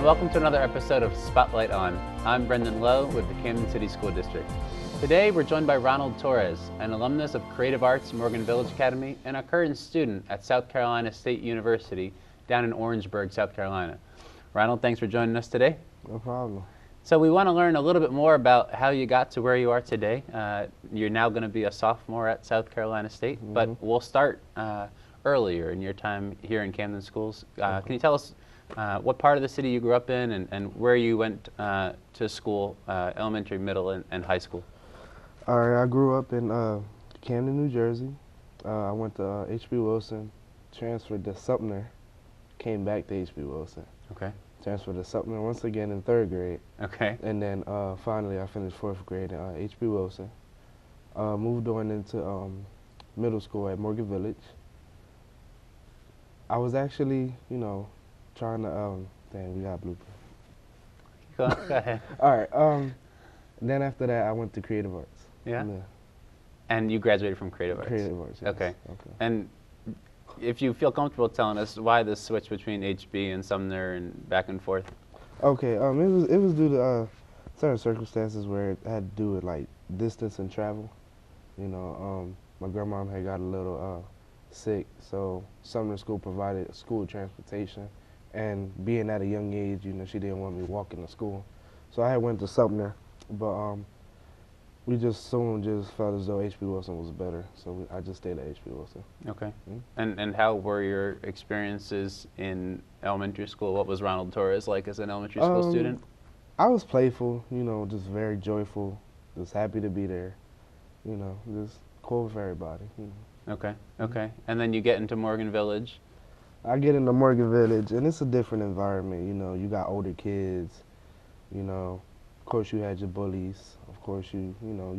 welcome to another episode of Spotlight On. I'm Brendan Lowe with the Camden City School District. Today we're joined by Ronald Torres, an alumnus of Creative Arts Morgan Village Academy and a current student at South Carolina State University down in Orangeburg, South Carolina. Ronald, thanks for joining us today. No problem. So we want to learn a little bit more about how you got to where you are today. You're now going to be a sophomore at South Carolina State, but we'll start earlier in your time here in Camden Schools. Can you tell us what part of the city you grew up in and where you went to school, elementary, middle, and high school? All right, I grew up in Camden, New Jersey. I went to H.B. Wilson, transferred to Sumner, came back to H.B. Wilson. Okay. Transferred to Sumner once again in 3rd grade. Okay. And then finally I finished 4th grade at H.B. Wilson. Moved on into middle school at Morgan Village. I was actually, trying to, dang, we got a blooper. Go ahead. All right, then after that I went to Creative Arts. Yeah? And you graduated from Creative Arts? Creative Arts, yes. Okay. And if you feel comfortable telling us why the switch between HB and Sumner and back and forth? Okay, it was due to certain circumstances where it had to do with like distance and travel. My grandmom had got a little sick, so Sumner School provided school transportation, and being at a young age, she didn't want me walking to school, so I had went to Sumner, but we just soon felt as though H.B. Wilson was better, so I just stayed at H.B. Wilson. Okay. And how were your experiences in elementary school? What was Ronald Torres like as an elementary school student? I was playful, just very joyful, just happy to be there, just cool with everybody. Okay, okay. And then you get into Morgan Village. I get into Morgan Village, and it's a different environment. You got older kids. Of course, you had your bullies. Of course, you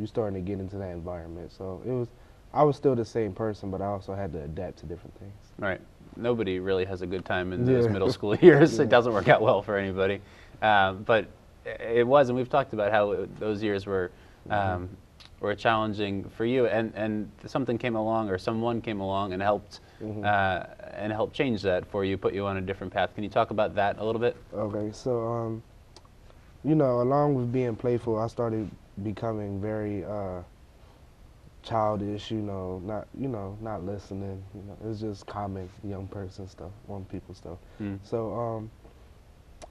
starting to get into that environment. So I was still the same person, but I also had to adapt to different things. Right. Nobody really has a good time in those middle school years. It doesn't work out well for anybody. But it was, and we've talked about how those years were challenging for you, and something came along, or someone came along and helped change that for you, put you on a different path. Can you talk about that a little bit? Okay, so along with being playful, I started becoming very childish. Not listening. It's just common young person stuff, young people stuff. So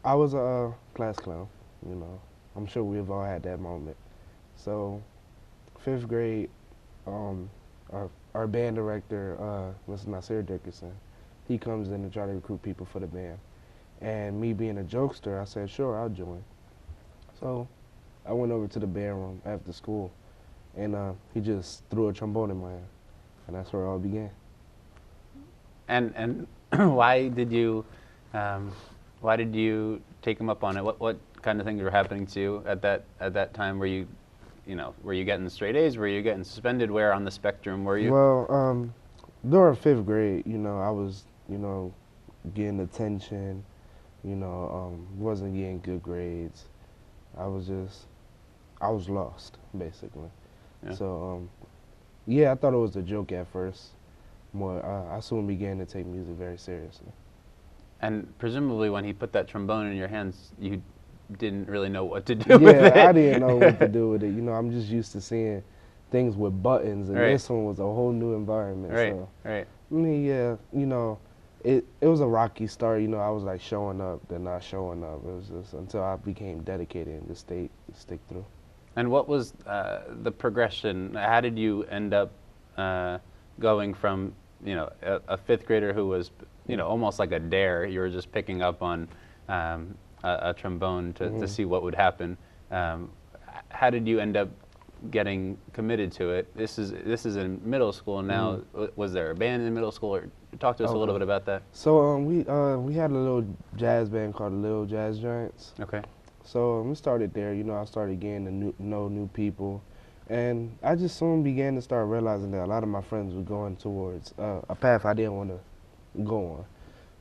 I was a class clown. I'm sure we've all had that moment. So 5th grade, our band director, Mr. Nasir Dickerson, he comes in to try to recruit people for the band. And me being a jokester, I said, sure, I'll join. So I went over to the band room after school, and he just threw a trombone in my hand, and that's where it all began. And why did you take him up on it? What kind of things were happening to you at that time? Were you getting straight A's? Were you getting suspended? Where on the spectrum were you? Well, during 5th grade, I was, getting attention, wasn't getting good grades. I was lost, basically. Yeah. So, I thought it was a joke at first. I soon began to take music very seriously. And presumably when he put that trombone in your hands, you didn't really know what to do with it. Yeah, I didn't know what to do with it. I'm just used to seeing things with buttons, and this one was a whole new environment. Right, so, right. I mean, it was a rocky start. I was like showing up, then not showing up. It was just until I became dedicated and just stick through. And what was the progression? How did you end up going from a 5th grader who was almost like a dare? You were just picking up on a trombone to see what would happen. How did you end up getting committed to it? This is in middle school now. Was there a band in middle school? Or talk to us a little bit about that. So we had a little jazz band called the Little Jazz Giants. Okay. So we started there. I started getting to know new people, and I just soon began to start realizing that a lot of my friends were going towards a path I didn't want to go on.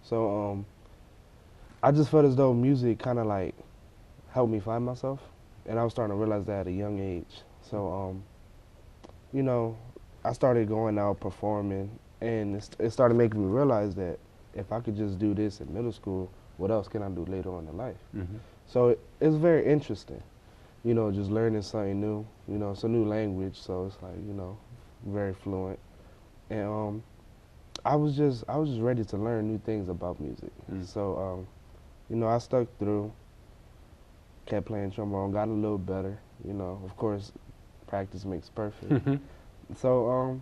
So I just felt as though music kind of like helped me find myself, and I was starting to realize that at a young age. So I started going out performing, and it started making me realize that if I could just do this in middle school, what else can I do later on in life? Mm-hmm. So it's very interesting, you know, just learning something new. You know, it's a new language, so it's like, you know, very fluent. And I was just ready to learn new things about music. So you know, I stuck through, kept playing trombone, got a little better. You know, of course, practice makes perfect. So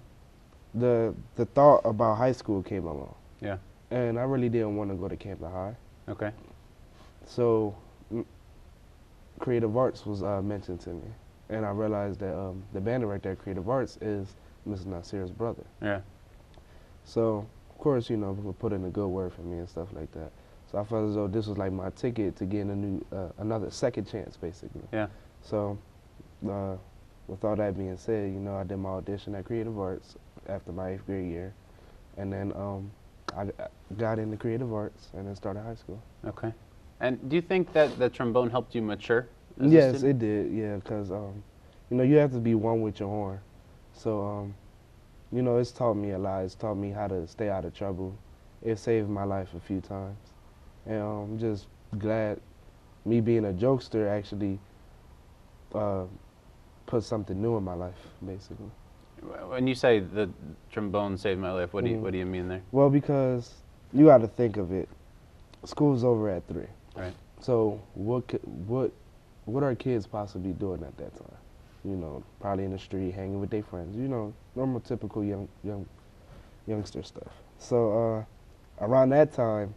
the thought about high school came along. Yeah. And I really didn't want to go to Camden High. Okay. So creative arts was mentioned to me, and I realized that the band director at Creative Arts is Mr. Nasir's brother. Yeah. So of course, you know, he put in a good word for me and stuff like that. So I felt as though this was like my ticket to getting a new, another second chance, basically. Yeah. So with all that being said, you know, I did my audition at Creative Arts after my 8th grade year, and then I got into Creative Arts and then started high school. Okay. And do you think that the trombone helped you mature? As a Yes, student? it did. Yeah, because you know, you have to be one with your horn. So you know, it's taught me a lot. It's taught me how to stay out of trouble. It saved my life a few times, and I'm just glad me being a jokester actually put something new in my life, basically. When you say the trombone saved my life, what do you mean there? Well, because you got to think of it. School's over at 3. Right. So what are kids possibly doing at that time? You know, probably in the street, hanging with their friends. You know, normal, typical youngster stuff. So around that time,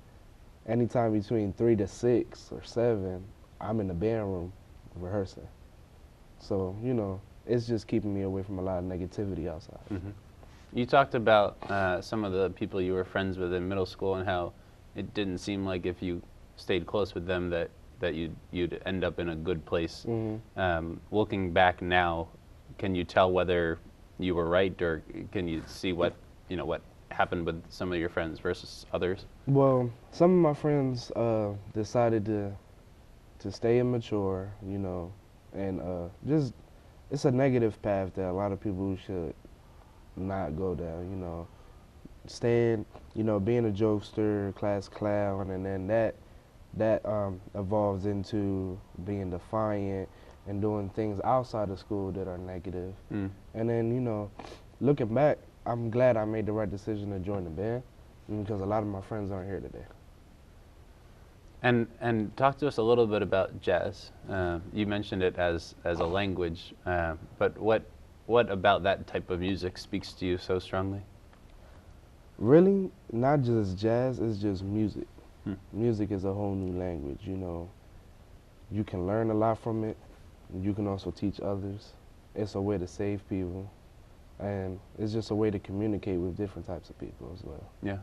anytime between 3 to 6 or 7, I'm in the band room rehearsing. So you know, it's just keeping me away from a lot of negativity outside. Mm-hmm. You talked about some of the people you were friends with in middle school and how it didn't seem like if you stayed close with them that you'd end up in a good place. Mm-hmm. Looking back now, can you tell whether you were right, or can you see what happened with some of your friends versus others? Well, some of my friends decided to stay immature, you know, and just it's a negative path that a lot of people should not go down. You know, staying, you know, being a jokester, class clown, and then that evolves into being defiant and doing things outside of school that are negative. And then, you know, looking back, I'm glad I made the right decision to join the band because a lot of my friends aren't here today. And talk to us a little bit about jazz. You mentioned it as a language, but what about that type of music speaks to you so strongly? Really, not just jazz, it's just music. Music is a whole new language, you know. You can learn a lot from it. You can also teach others. It's a way to save people. And it's just a way to communicate with different types of people as well. Yeah.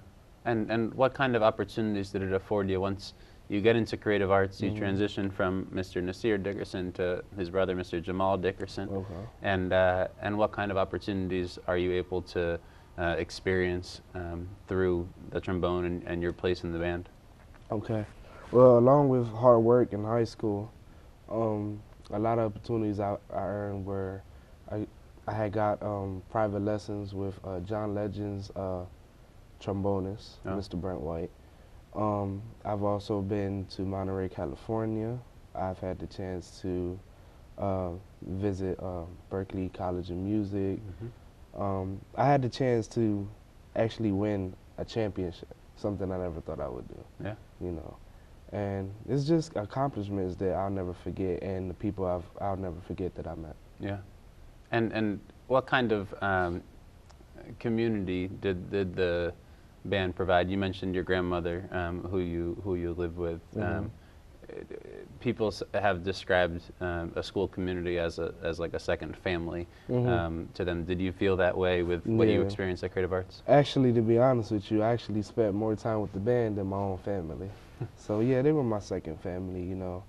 And what kind of opportunities did it afford you once you get into creative arts? You transition from Mr. Nasir Dickerson to his brother, Mr. Jamal Dickerson. Okay. And what kind of opportunities are you able to experience through the trombone and your place in the band? Okay. Well, along with hard work in high school, a lot of opportunities I earned were I had got private lessons with John Legend's trombonist, Mr. Brent White. I've also been to Monterey, California. I've had the chance to visit Berklee College of Music. I had the chance to actually win a championship, something I never thought I would do. Yeah. You know, and it's just accomplishments that I'll never forget, and the people I'll never forget that I met. Yeah. And what kind of community did the band provide? You mentioned your grandmother, who you live with. People have described a school community as like a second family to them. Did you feel that way with what you experienced at Creative Arts? Actually, to be honest with you, I actually spent more time with the band than my own family. So yeah, they were my second family. You know,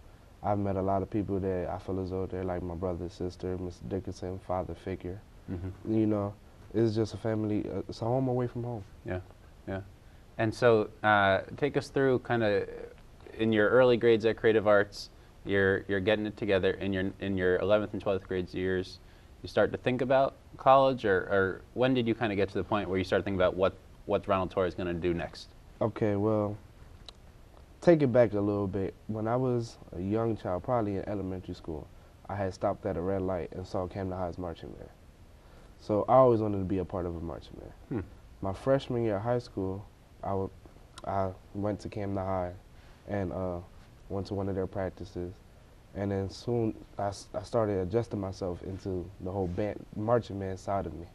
I've met a lot of people that I feel as though they're like my brother, sister, Mr. Dickerson, father figure. You know, it's just a family. It's a home away from home. Yeah, yeah. And so, take us through kind of in your early grades at Creative Arts. You're getting it together in your 11th and 12th grades years. You start to think about college, or when did you kind of get to the point where you start thinking about what Ronald Torres is going to do next? Okay, well, take it back a little bit. When I was a young child, probably in elementary school, I had stopped at a red light and saw Camden High's marching band. So I always wanted to be a part of a marching band. My freshman year of high school, I went to Camden High and went to one of their practices. And then soon I started adjusting myself into the whole marching band side of me.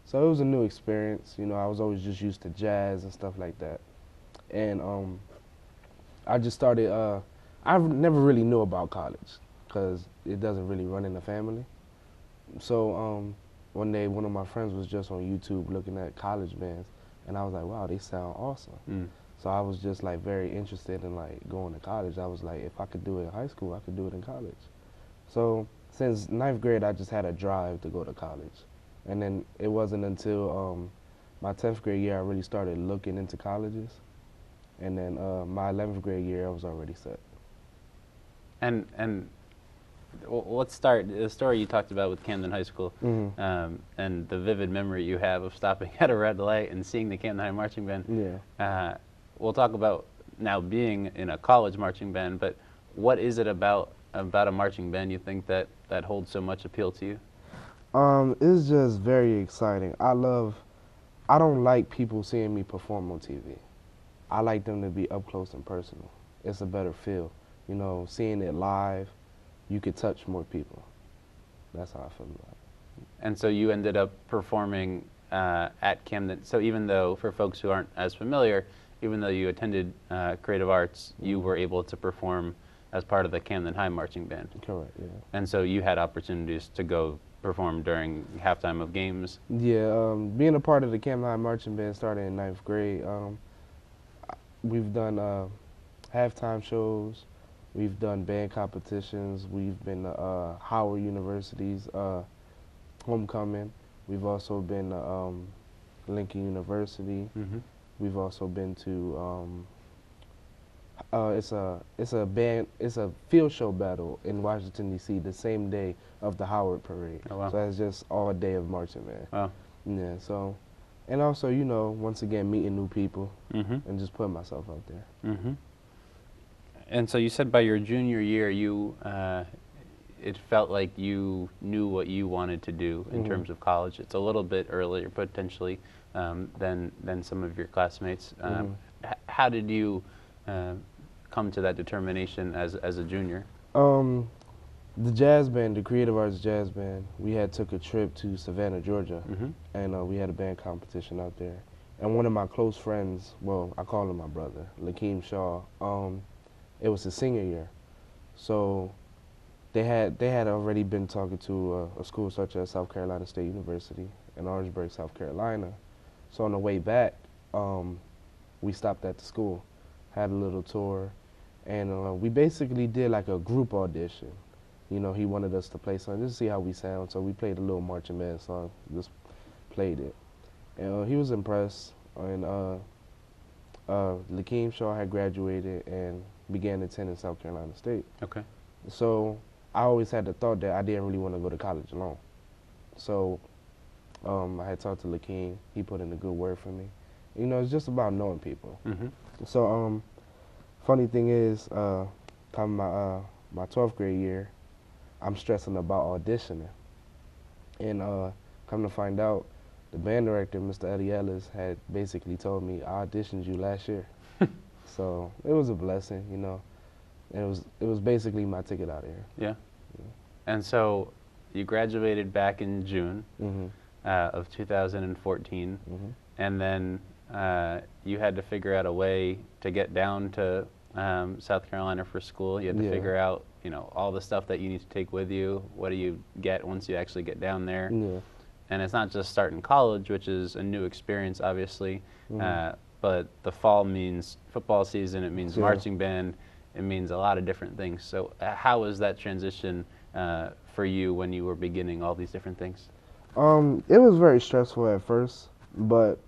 So it was a new experience. You know, I was always just used to jazz and stuff like that. And I just started, I never really knew about college because it doesn't really run in the family. So one day one of my friends was just on YouTube looking at college bands, and I was like, wow, they sound awesome. So I was just like very interested in like going to college. I was like, if I could do it in high school, I could do it in college. So since 9th grade, I just had a drive to go to college. And then it wasn't until my 10th grade year I really started looking into colleges. And then my 11th grade year, I was already set. And let's start the story you talked about with Camden High School, and the vivid memory you have of stopping at a red light and seeing the Camden High marching band. Yeah. We'll talk about now being in a college marching band, but what is it about a marching band you think that holds so much appeal to you? It's just very exciting. I don't like people seeing me perform on TV. I like them to be up close and personal. It's a better feel. You know, seeing it live, you could touch more people. That's how I feel about it. And so you ended up performing at Camden. So even though, for folks who aren't as familiar, even though you attended creative arts, you were able to perform as part of the Camden High marching band. Correct, yeah. And so you had opportunities to go perform during halftime of games. Yeah, being a part of the Camden High marching band started in 9th grade. We've done halftime shows. We've done band competitions. We've been to Howard University's homecoming. We've also been to Lincoln University. We've also been to it's a field show battle in Washington D.C. the same day of the Howard parade. Oh, wow. So that's just all day of marching, man. Wow. Yeah. So, and also, you know, once again meeting new people and just putting myself out there. And so you said by your junior year, it felt like you knew what you wanted to do in terms of college. It's a little bit earlier, potentially, than some of your classmates. How did you come to that determination as a junior? The jazz band, the creative arts jazz band, we had took a trip to Savannah, Georgia, and we had a band competition out there. And one of my close friends, well, I call him my brother, Lakeem Shaw, it was his senior year. So they had already been talking to a school such as South Carolina State University in Orangeburg, South Carolina. So on the way back, we stopped at the school, had a little tour, and we basically did like a group audition. You know, he wanted us to play something just to see how we sound, so we played a little marching band song, just played it. And he was impressed, and Lakeem Shaw had graduated and began attending South Carolina State. Okay. So I always had the thought that I didn't really want to go to college alone. So I had talked to Lakeem, he put in a good word for me. You know, it's just about knowing people. So funny thing is, come my 12th grade year, I'm stressing about auditioning. And come to find out, the band director, Mr. Eddie Ellis, had basically told me, I auditioned you last year. So it was a blessing, you know. And it was basically my ticket out of here. Yeah. And so you graduated back in June of 2014, and then you had to figure out a way to get down to South Carolina for school. You had to figure out, you know, all the stuff that you need to take with you. What do you get once you actually get down there? And it's not just starting college, which is a new experience, obviously, but the fall means football season, it means marching band, it means a lot of different things. So how was that transition for you when you were beginning all these different things? It was very stressful at first, but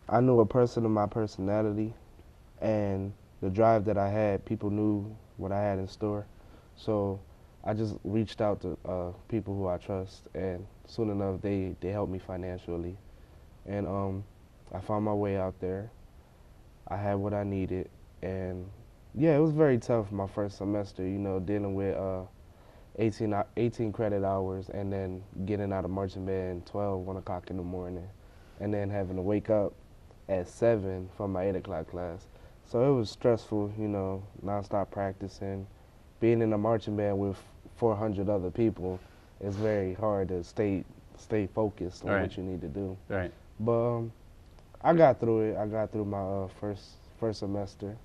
I knew a person of my personality and the drive that I had. People knew what I had in store. So I just reached out to people who I trust, and soon enough they helped me financially. And I found my way out there. I had what I needed, and Yeah, it was very tough my first semester, you know, dealing with 18 credit hours and then getting out of marching band 1 o'clock in the morning and then having to wake up at 7 for my 8 o'clock class. So it was stressful, you know, nonstop practicing. Being in a marching band with 400 other people, it's very hard to stay focused on what you need to do. Right. But I got through it. I got through my first semester,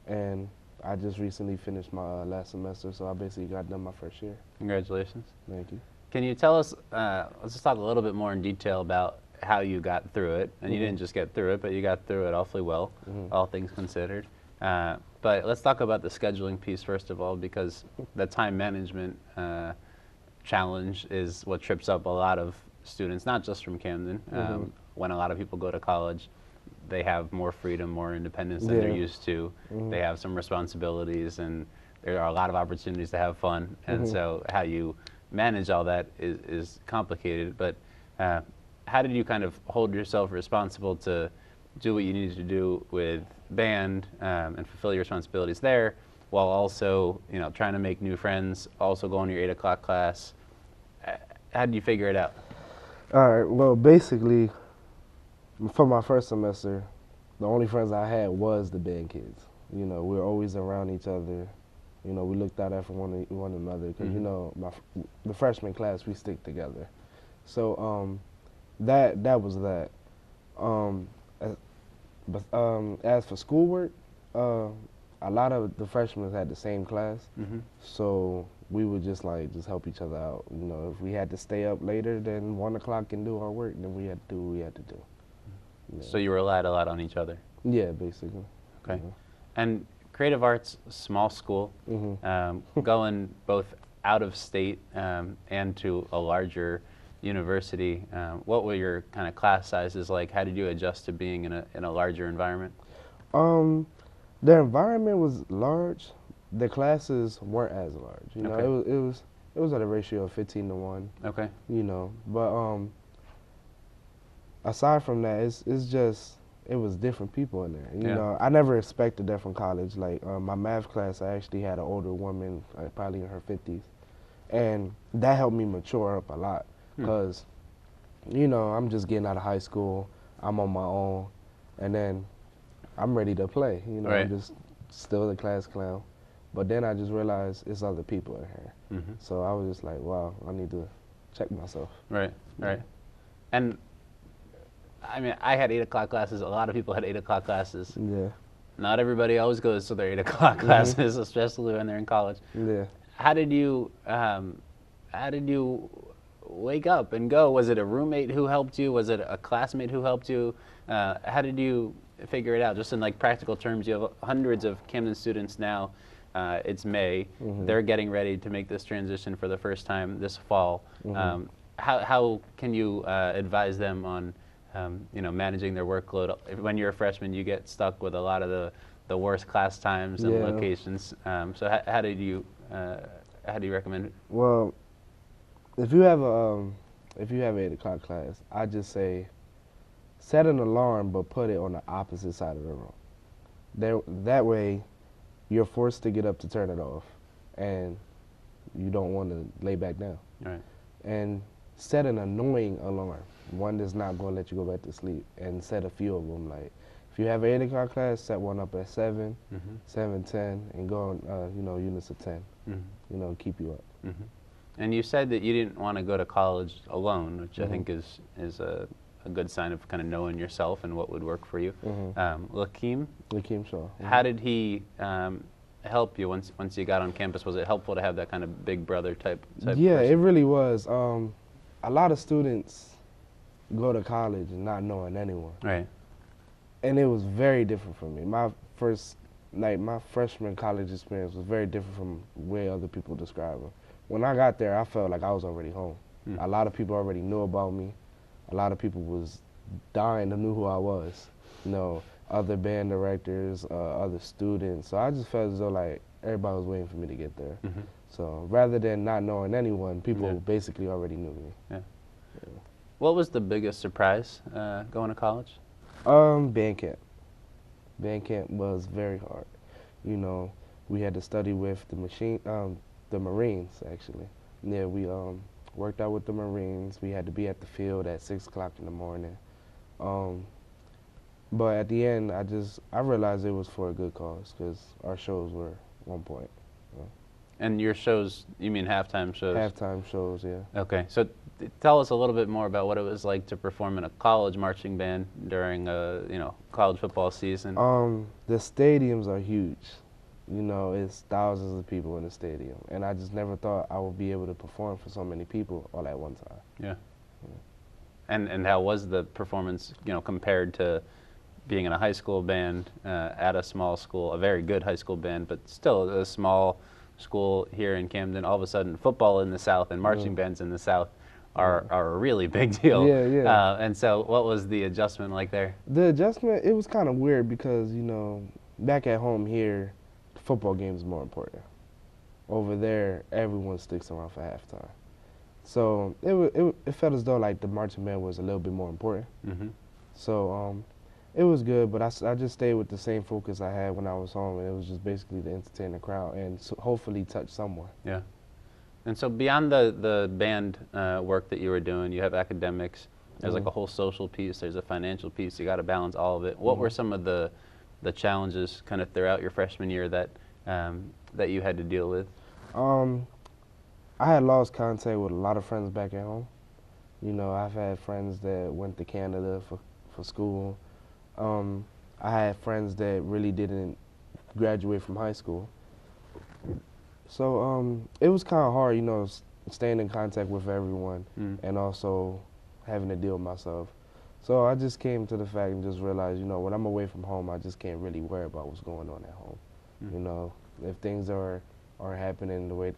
and I just recently finished my last semester, so I basically got done my first year. Congratulations. Thank you. Can you tell us, let's just talk a little bit more in detail about how you got through it. And you didn't just get through it, but you got through it awfully well, all things considered. But let's talk about the scheduling piece first of all, because the time management challenge is what trips up a lot of students, not just from Camden. When a lot of people go to college, they have more freedom, more independence than they're used to. They have some responsibilities, and there are a lot of opportunities to have fun. And so how you manage all that is complicated. But how did you kind of hold yourself responsible to do what you needed to do with band and fulfill your responsibilities there, while also, you know, trying to make new friends, also going to your 8 o'clock class? How did you figure it out? All right. Well, basically, for my first semester, the only friends I had was the band kids. You know, we were always around each other. You know, we looked out after one another because you know, the freshman class, we stick together. So that was that. As for schoolwork, a lot of the freshmen had the same class, so we would just help each other out. You know, if we had to stay up later than 1 o'clock and do our work, then we had to do what we had to do. Yeah. So you relied a lot on each other. Yeah, basically. Okay. And creative arts, small school, going both out of state and to a larger university. What were your kind of class sizes like? How did you adjust to being in a larger environment? The environment was large. The classes weren't as large. You know, it was at a ratio of 15 to 1. Okay. You know, but aside from that, it was different people in there. You know, I never expected that from college. Like my math class, I actually had an older woman, probably in her 50s, and that helped me mature up a lot. Because, you know, I'm just getting out of high school, I'm on my own, and then I'm ready to play. You know, I'm just still the class clown. But then I just realized it's other people in here. So I was just like, wow, I need to check myself. Right. And, I mean, I had 8 o'clock classes. A lot of people had 8 o'clock classes. Yeah. Not everybody always goes to their 8 o'clock classes, especially when they're in college. Yeah. How did you wake up and go? Was it a roommate who helped you? Was it a classmate who helped you? How did you figure it out? Just in like practical terms, you have hundreds of Camden students now. It's May. They're getting ready to make this transition for the first time this fall. How can you advise them on you know, managing their workload? When you're a freshman, you get stuck with a lot of the worst class times and locations. So how do you recommend it? Well, if you have an 8 o'clock class, I just say set an alarm, but put it on the opposite side of the room. That way, you're forced to get up to turn it off, and you don't want to lay back down. Right. And set an annoying alarm, one that's not going to let you go back to sleep, and set a few of them. Like, if you have an 8 o'clock class, set one up at 7, 7:10, and go on, you know, units of 10. You know, keep you up. And you said that you didn't want to go to college alone, which I think is a good sign of kind of knowing yourself and what would work for you. Lakeem Shaw. How did he help you once you got on campus? Was it helpful to have that kind of big brother type Yeah, person? It really was. A lot of students go to college not knowing anyone. Right. And it was very different for me. My freshman college experience was very different from the way other people describe it. When I got there, I felt like I was already home. A lot of people already knew about me. A lot of people was dying to know who I was. You know, other band directors, other students. So I just felt as though like everybody was waiting for me to get there. So rather than not knowing anyone, people basically already knew me. Yeah. What was the biggest surprise going to college? Band camp. Band camp was very hard. You know, we had to study with the Marines actually. Yeah, we worked out with the Marines. We had to be at the field at 6 o'clock in the morning. Um, but at the end, I realized it was for a good cause because our shows were 1 point. And your shows, you mean halftime shows? Halftime shows, yeah. Okay, so tell us a little bit more about what it was like to perform in a college marching band during college football season. The stadiums are huge. You know, it's thousands of people in the stadium, and I just never thought I would be able to perform for so many people all at one time. Yeah. And how was the performance, compared to being in a high school band at a small school, a very good high school band, but still a small school here in Camden? All of a sudden, football in the South and marching bands in the South are a really big deal. Yeah, yeah. And so what was the adjustment like there? The adjustment, it was kind of weird because, back at home here, the football game is more important. Over there, everyone sticks around for halftime. So it felt as though like the marching band was a little bit more important. Mm-hmm. So it was good, but I just stayed with the same focus I had when I was home, and it was just basically to entertain the crowd and hopefully touch someone. Yeah. And so beyond the band work that you were doing, you have academics. There's like a whole social piece. There's a financial piece. You got to balance all of it. What were some of the challenges kind of throughout your freshman year that you had to deal with? I had lost contact with a lot of friends back at home. I've had friends that went to Canada for school. I had friends that really didn't graduate from high school. So it was kind of hard, staying in contact with everyone and also having to deal with myself. So I just came to the fact and just realized, when I'm away from home, I just can't really worry about what's going on at home. If things are happening the way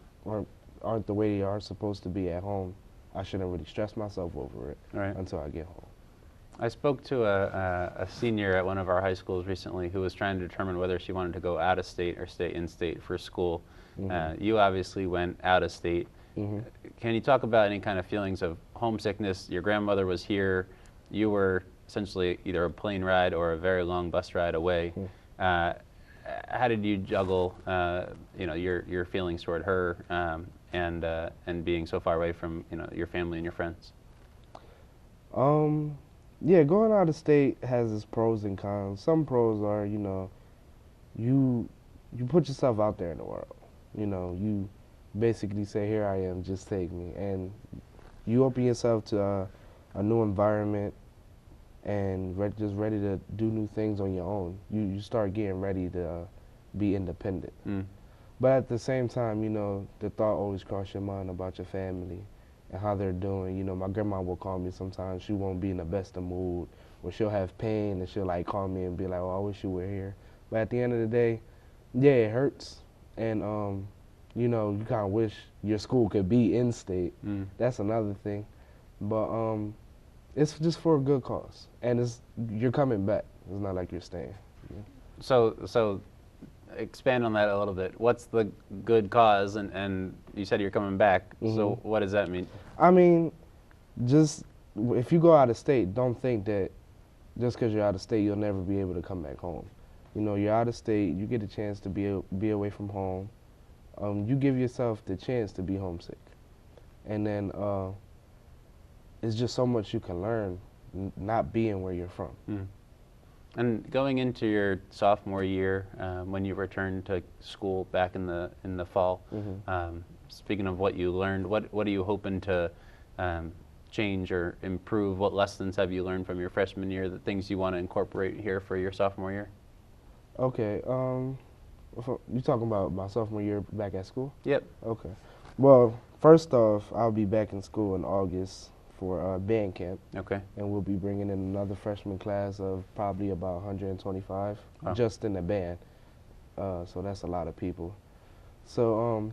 aren't the way they are supposed to be at home, I shouldn't really stress myself over it until I get home. I spoke to a senior at one of our high schools recently who was trying to determine whether she wanted to go out of state or stay in state for school. You obviously went out of state. Can you talk about any kind of feelings of homesickness? Your grandmother was here. You were essentially either a plane ride or a very long bus ride away. How did you juggle, your feelings toward her and being so far away from, your family and your friends? Yeah, going out of state has its pros and cons. Some pros are, you put yourself out there in the world. You basically say, here I am, just take me. And you open yourself to a new environment and just ready to do new things on your own. You start getting ready to be independent. But at the same time, the thought always crosses your mind about your family and how they're doing. My grandma will call me sometimes. She won't be in the best of mood, or she'll have pain and she'll like call me and be like, "Oh, I wish you were here." But at the end of the day, yeah, it hurts, and you kind of wish your school could be in state. That's another thing, but it's just for a good cause, and you're coming back. It's not like you're staying. So expand on that a little bit. What's the good cause? And you said you're coming back. So what does that mean? I mean, just if you go out of state, don't think that just because you're out of state, you'll never be able to come back home. You're out of state, you get a chance to be away from home. You give yourself the chance to be homesick. And then it's just so much you can learn not being where you're from. And going into your sophomore year, when you returned to school back in the fall, speaking of what you learned, what are you hoping to change or improve? What lessons have you learned from your freshman year, the things you want to incorporate here for your sophomore year? Okay, you talking about my sophomore year back at school? Yep. Okay. Well, first off, I'll be back in school in August for band camp. Okay. And we'll be bringing in another freshman class of probably about 125 just in the band. So that's a lot of people. So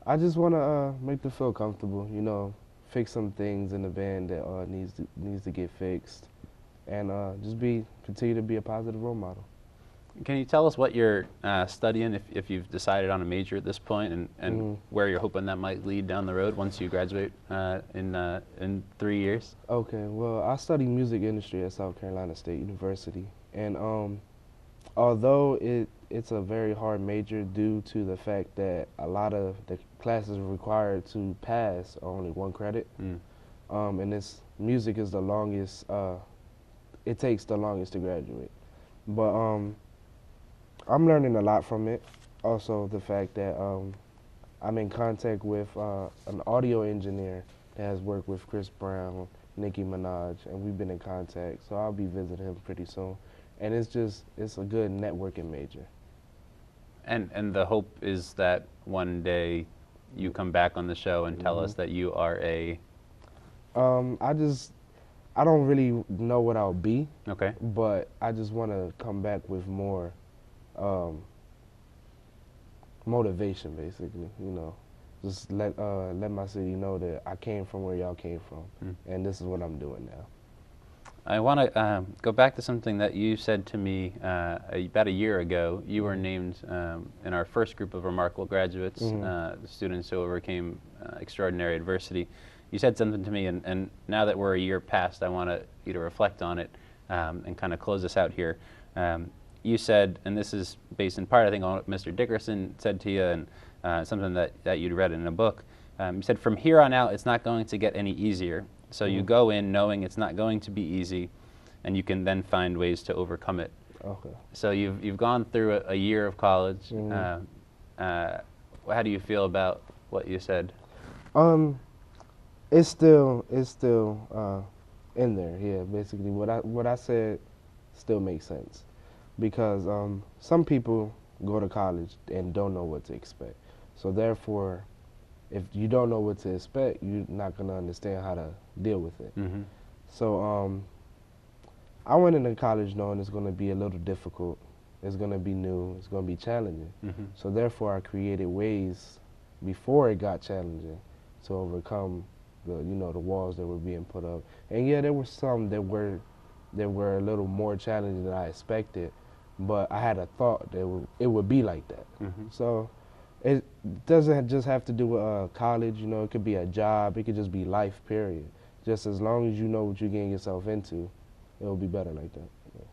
I just want to make them feel comfortable, fix some things in the band that needs to get fixed, and just continue to be a positive role model. Can you tell us what you're studying, if you've decided on a major at this point, and where you're hoping that might lead down the road once you graduate in 3 years? Okay, well, I study music industry at South Carolina State University, and although it's a very hard major due to the fact that a lot of the classes required to pass are only 1 credit. And this music is the longest, it takes the longest to graduate. But I'm learning a lot from it. Also the fact that I'm in contact with an audio engineer that has worked with Chris Brown, Nicki Minaj, and we've been in contact, so I'll be visiting him pretty soon. And it's a good networking major. And the hope is that one day you come back on the show and tell us that you are a... I don't really know what I'll be. Okay. But I just want to come back with more motivation, basically, you know. Just let my city know that I came from where y'all came from, and this is what I'm doing now. I want to go back to something that you said to me about a year ago. You were named in our first group of remarkable graduates, the students who overcame extraordinary adversity. You said something to me, and now that we're a year past, I want you to reflect on it and kind of close us out here. You said, and this is based in part, I think, on what Mr. Dickerson said to you, and something that you'd read in a book. You said, from here on out, it's not going to get any easier. So you go in knowing it's not going to be easy, and you can then find ways to overcome it. Okay. So you've gone through a year of college. How do you feel about what you said? It's still in there. Yeah, basically what I said still makes sense, because some people go to college and don't know what to expect. So therefore, if you don't know what to expect, you're not gonna understand how to deal with it. So I went into college knowing it's gonna be a little difficult. It's gonna be new. It's gonna be challenging. So therefore, I created ways before it got challenging to overcome the walls that were being put up. And yeah, there were some that were a little more challenging than I expected, but I had a thought that it would be like that. So it doesn't just have to do with college. You know, it could be a job. It could just be life, period. Just as long as you know what you're getting yourself into, it'll be better like that. Yeah.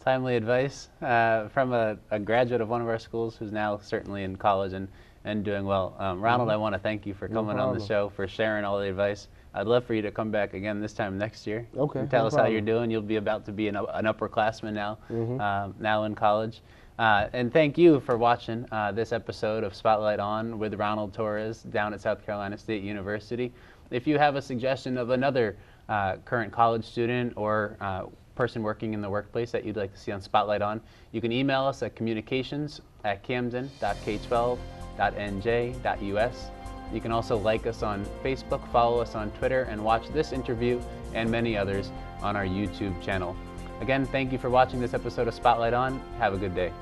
Timely advice from a graduate of one of our schools who's now certainly in college and doing well. Ronald, I want to thank you for coming on the show, for sharing all the advice. I'd love for you to come back again this time next year. Okay. And tell us how you're doing. You'll be about to be an upperclassman now, now in college. And thank you for watching this episode of Spotlight On with Ronald Torres down at South Carolina State University. If you have a suggestion of another current college student or person working in the workplace that you'd like to see on Spotlight On, you can email us at communications@camden.k12.nj.us. You can also like us on Facebook, follow us on Twitter, and watch this interview and many others on our YouTube channel. Again, thank you for watching this episode of Spotlight On. Have a good day.